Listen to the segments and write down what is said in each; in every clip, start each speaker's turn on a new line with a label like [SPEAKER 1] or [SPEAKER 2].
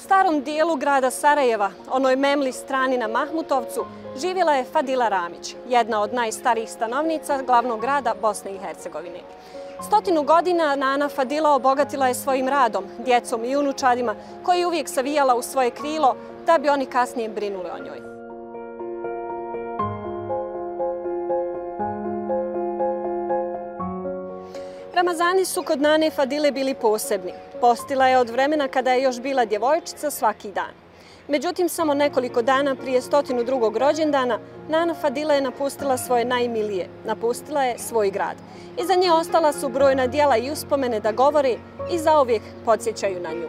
[SPEAKER 1] starom dijelu grada Sarajeva, onoj memli strani na Mahmutovcu, živjela je Fadila Ramić, jedna od najstarijih stanovnica glavnog grada Bosne i Hercegovine. 100 godina Nana Fadila obogatila je svojim radom, djecom i unučadima, koji uvijek savijala u svoje krilo da bi oni kasnije brinuli o njoj. Ramazani su kod Nane Fadile bili posebni. Postila je od vremena kada je još bila djevojčica svaki dan. Međutim, samo nekoliko dana prije 102. rođendana, Nana Fadila je napustila svoje najmilije, napustila je svoj grad. Iza nje ostala su brojna djela i uspomene da govore i zauvijek podsjećaju na nju.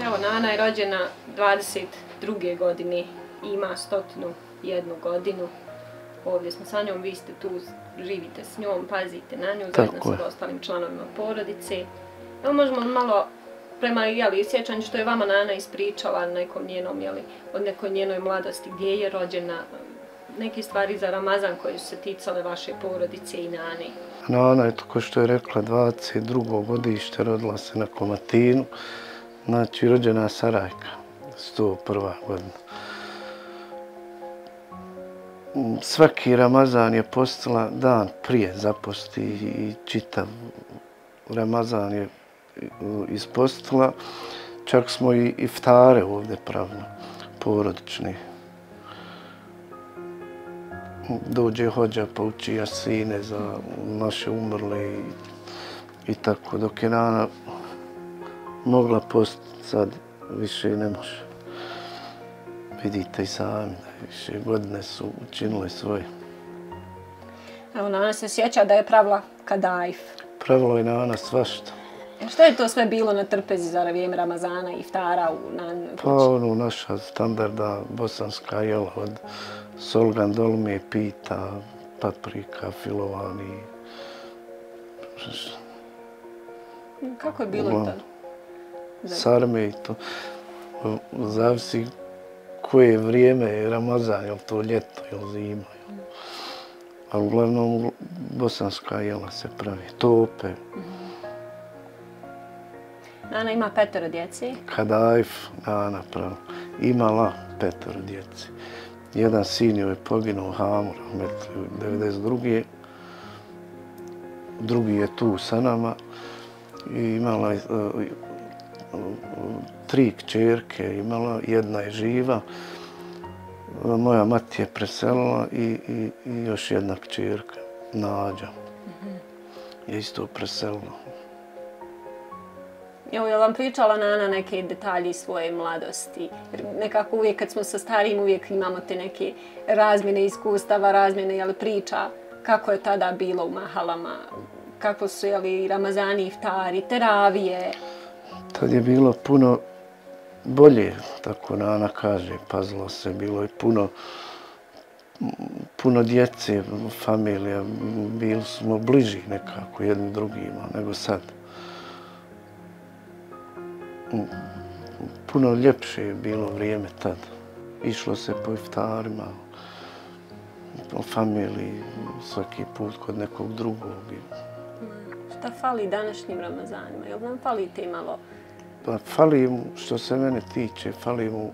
[SPEAKER 1] Evo, Nana je rođena 22. godine, ima 101 godinu. Ovdje smo sa njom, vi ste tu, živite s njom, pazite na nju, zajedno sa ostalim članovima porodice. Evo možemo malo prema sjećanju što je vama Nana ispričala od nekoj njenoj mladosti, gdje je rođena, neke stvari za Ramazan koje su se ticale vaše porodice i Nane.
[SPEAKER 2] Nana je, tako što je rekla, 22. godište, rodila se na Komatinu, znači rođena Sarajka, 101. godina. Svaki Ramazan je postila dan prije zaposti i čitav Ramazan je ispostila. Čak smo i iftare ovdje pravili, porodični. Dođe hođa pa uči jasine za naše umrle i tako. Dok je Nana mogla postiti, sad više ne može. Vidite i sami da više godine su učinile svoje.
[SPEAKER 1] Evo, Nana se sjeća da je pravila kadajf.
[SPEAKER 2] Pravila je Nana svašta.
[SPEAKER 1] Što je to sve bilo na trpezi za vrijeme Ramazana i iftara u Nanoj kući?
[SPEAKER 2] Pa ono, naša standarda bosanska jela od solgan, dolme, pita, paprika, filovani.
[SPEAKER 1] Kako je bilo to?
[SPEAKER 2] Sarme i to. Zavisi koje vrijeme je Ramazan, je li to ljeto, je li zima. Ali uglavnom bosanska jela se pravi, tope.
[SPEAKER 1] Nana ima 5 djece.
[SPEAKER 2] Kadajf, Nana pravi. Imala 5 djece. Jedan sin joj je poginuo u Hamur, 1992. Drugi je tu sa nama. I imala je 3 kćerke, jedna je živa. Moja mati je preselila i još jedna kćerka, Nađa, je isto preselila.
[SPEAKER 1] Je li vam pričala Nana neke detalje svoje mladosti? Nekako uvijek kad smo sa starijim uvijek imamo te neke razmjene iskustava, razmjene priča. Kako je tada bilo u mahalama? Kako su Ramazani, iftari, teravije?
[SPEAKER 2] Tad je bilo puno bolje, tako Nana kaže, pazilo se, bilo je puno djece, familija, bili smo bliži nekako jedni drugima nego sad. Puno ljepše je bilo vrijeme tad. Išlo se po iftarima, po familiji, svaki put kod nekog drugog.
[SPEAKER 1] Šta fali današnjim Ramazanima? Jel nam fali te malo?
[SPEAKER 2] Pa fali mu, što se mene tiče, fali mu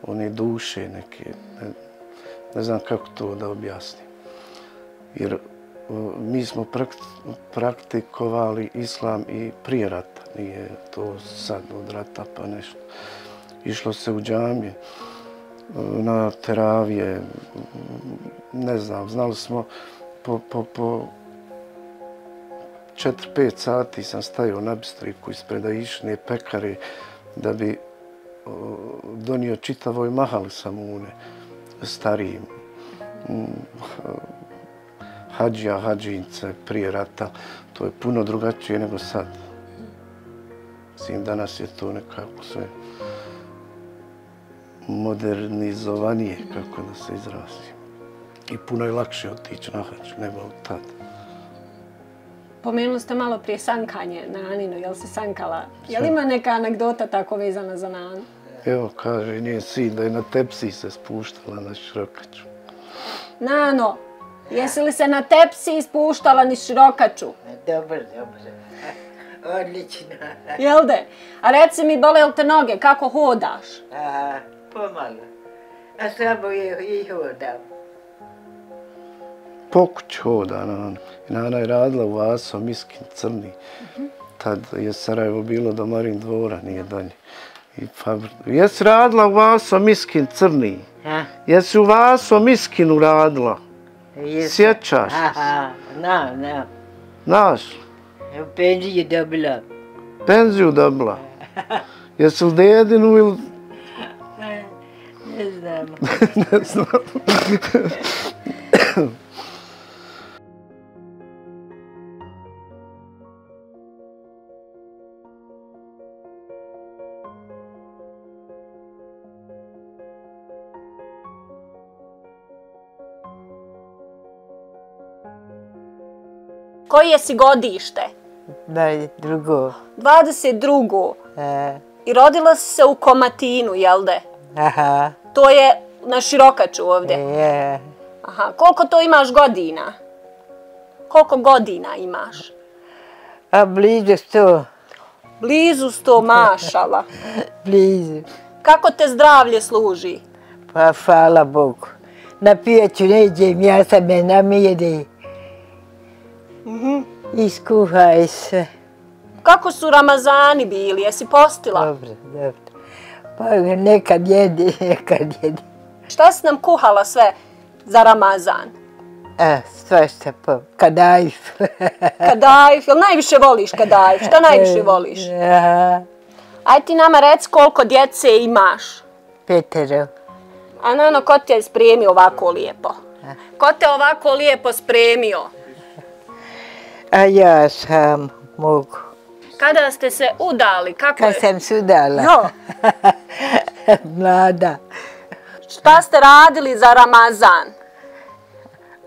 [SPEAKER 2] one duše neke. Ne znam kako to da objasnim. Jer mi smo praktikovali islam i prije rata. Nije to sad od rata pa nešto. Išlo se u džamije, na teravije, ne znam, znali smo po 4-5 sati sam stajao na bistriku ispred Aišine pekare da bi donio čitavoj mahali samune starijim. Hadžija, hadžince prije rata, to je puno drugačije nego sad. Mislim, danas je to nekako sve modernizovanije, kako da se izrazim. I puno je lakše otići na hadž nego tad.
[SPEAKER 1] Pomenuli ste malo prije sankanje na Naninu, jel se sankala? Jel ima neka anegdota tako vezana za Nanu?
[SPEAKER 2] Evo, kaže njen sin da je na tepsiji se spuštala na Širokaču.
[SPEAKER 1] Nano, jesi li se na tepsiji spuštala na Širokaču?
[SPEAKER 3] Dobro. Odlično.
[SPEAKER 1] Jel de? A reci mi, bole li te noge, kako hodaš?
[SPEAKER 3] Aha, pomalo. A slabo je i hodam.
[SPEAKER 2] Po kući hoda Nana. Nana je radila u Vaso, Miskin, Crni. Tad je Sarajevo bilo do Marin dvora, nije dalje. Jesi radila u Vaso, Miskin, Crni? Jesi u Vaso, Miskinu radila? Sjećaš?
[SPEAKER 3] Aha, znam.
[SPEAKER 2] Znaš?
[SPEAKER 3] Penziju dobila.
[SPEAKER 2] Penziju dobila? Jesi li dedinu ili...
[SPEAKER 3] Ne znam.
[SPEAKER 2] Ne znam.
[SPEAKER 1] Koje si godište?
[SPEAKER 3] 22.
[SPEAKER 1] 22. I rodila si se u Komatinu, jel de?
[SPEAKER 3] Aha.
[SPEAKER 1] To je na Širokaču ovdje.
[SPEAKER 3] Je.
[SPEAKER 1] Aha, koliko to imaš godina? Koliko godina imaš?
[SPEAKER 3] A blizu 100.
[SPEAKER 1] Blizu 100, mašala.
[SPEAKER 3] Blizu.
[SPEAKER 1] Kako te zdravlje služi?
[SPEAKER 3] Pa hvala Bogu. Na pijaću ne idem, ja sam me namiri. Iskuha i sve.
[SPEAKER 1] Kako su Ramazani bili? Jesi postila?
[SPEAKER 3] Dobro. Pa nekad jedi.
[SPEAKER 1] Šta si nam kuhala sve za Ramazan?
[SPEAKER 3] Svašta po kadajf.
[SPEAKER 1] Kadajf, jel najviše voliš kadajf? Šta najviše voliš? Aj ti nama reci koliko djece imaš.
[SPEAKER 3] 5.
[SPEAKER 1] A Nano, ko te je spremio ovako lijepo? Ko te ovako lijepo spremio?
[SPEAKER 3] A ja sam mogu.
[SPEAKER 1] Kada ste se udali? Kako je?
[SPEAKER 3] Kad sam se udala.
[SPEAKER 1] Jo.
[SPEAKER 3] Mlada.
[SPEAKER 1] Šta ste radili za Ramazan?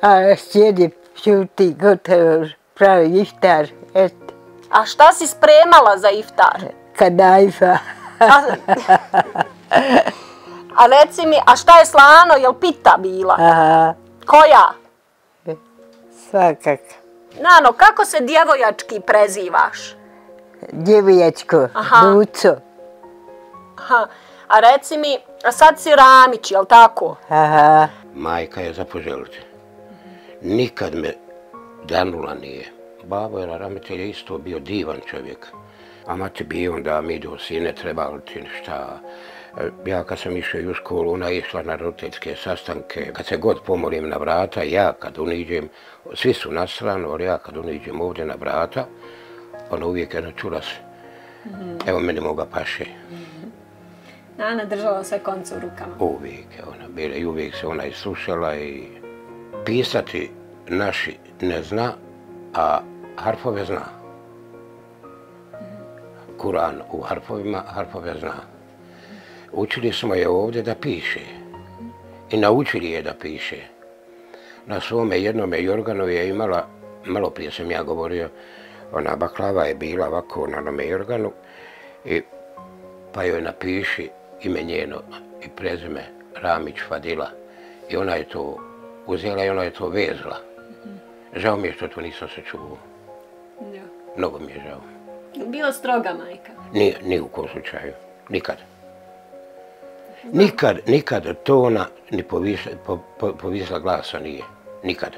[SPEAKER 3] A sjedi, šuti, gotovo, pravi iftar.
[SPEAKER 1] A šta si spremala za iftar?
[SPEAKER 3] Kadajfa.
[SPEAKER 1] A reci mi, a šta je slano? Jel pita bila?
[SPEAKER 3] Aha,
[SPEAKER 1] Koja?
[SPEAKER 3] svakak.
[SPEAKER 1] Nano, kako se djevojački prezivaš?
[SPEAKER 3] Djevojačko, Luco.
[SPEAKER 1] Aha. A reci mi, a sad si Ramić, jel tako?
[SPEAKER 3] Aha.
[SPEAKER 4] Majka je za poželiti. Nikad me danula nije. Babo je ravnatelj je isto bio divan čovjek. A mati bi onda mi do sine trebali ti šta. Ja kad sam išao u školu, ona je išla na roditeljske sastanke. Kad se god pomorim na vrata, ja kad uniđem, svi su na stranu, ali ja kad uniđem ovdje na vrata, ona uvijek jedna čula se. Evo meni moga paše.
[SPEAKER 1] Nana držala sve konce u rukama.
[SPEAKER 4] Uvijek je ona bila i uvijek se ona slušala i pisati naši ne zna, a harfove zna. Kur'an u harfovima, harfove zna. Učili smo je ovdje da piše i naučili je da piše. Na svome jednome jorganu je imala, malo prije sam ja govorio, ona baklava je bila ovako na onome jorganu pa joj napiši ime njeno i prezime Ramić Fadila. I ona je to uzela i ona je to vezla. Žao mi je što to nisam se čuo. Mnogo mi je žao.
[SPEAKER 1] Bila stroga majka?
[SPEAKER 4] Ni u kom slučaju. Nikad. Nikad tona ni povisla glasa nije. Nikad.